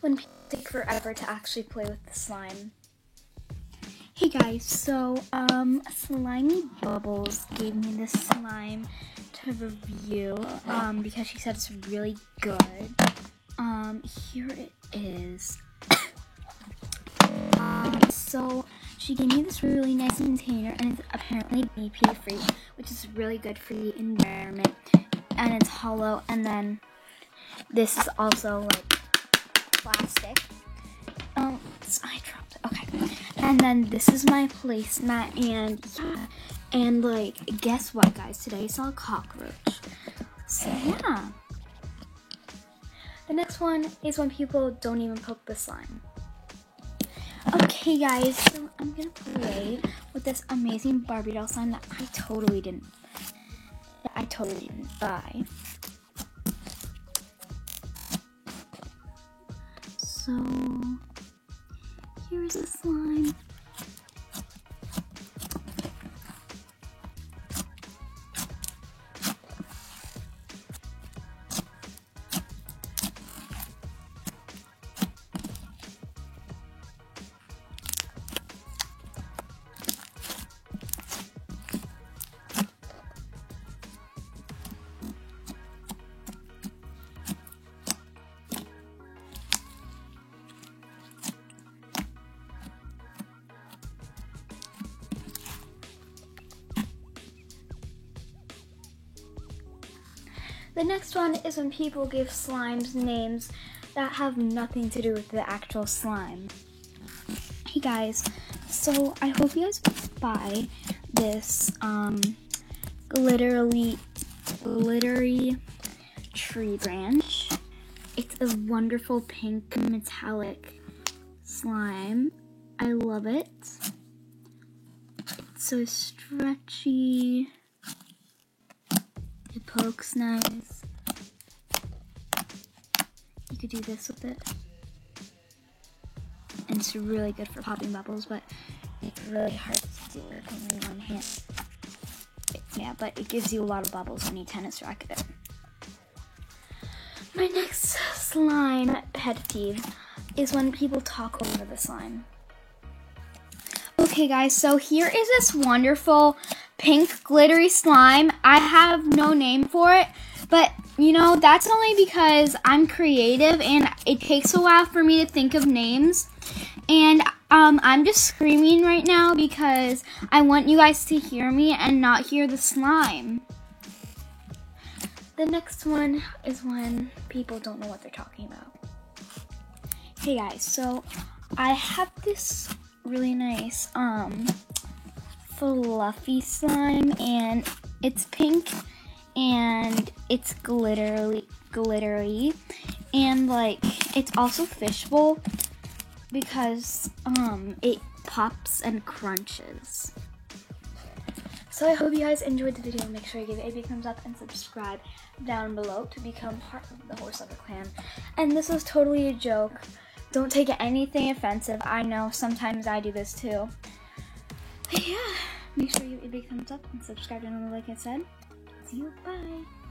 when people take forever to actually play with the slime. Hey guys, so Slimy Bubbles gave me this slime to review because she said it's really good. Here it is. So she gave me this really nice container, and it's apparently BPA free, which is really good for the environment. And it's hollow, and then this is also like plastic. I dropped it. Okay. And then this is my placemat, and yeah. And like, guess what, guys? Today I saw a cockroach. So yeah. The next one is when people don't even poke the slime. Okay, guys, so I'm gonna play with this amazing Barbie doll slime that I totally didn't buy. So here's the slime. The next one is when people give slimes names that have nothing to do with the actual slime. Hey guys, so I hope you guys buy this glittery tree branch. It's a wonderful pink metallic slime. I love it. It's so stretchy. It pokes nice. You could do this with it. And it's really good for popping bubbles, but it's really hard to do with only one hand. Yeah, but it gives you a lot of bubbles when you tennis racket it. My next slime pet peeve is when people talk over the slime. Okay guys, so here is this wonderful pink glittery slime. I have no name for it, but you know, that's only because I'm creative and it takes a while for me to think of names. And I'm just screaming right now because I want you guys to hear me and not hear the slime. The next one is when people don't know what they're talking about. Hey guys, so I have this really nice fluffy slime, and it's pink and it's glittery, and like it's also fishbowl because it pops and crunches. So I hope you guys enjoyed the video. Make sure you give it a big thumbs up and subscribe down below to become part of the Horse Lover clan. And this was totally a joke. Don't take anything offensive. I know sometimes I do this too. But yeah, make sure you give a big thumbs up and subscribe down below like I said. See you, bye.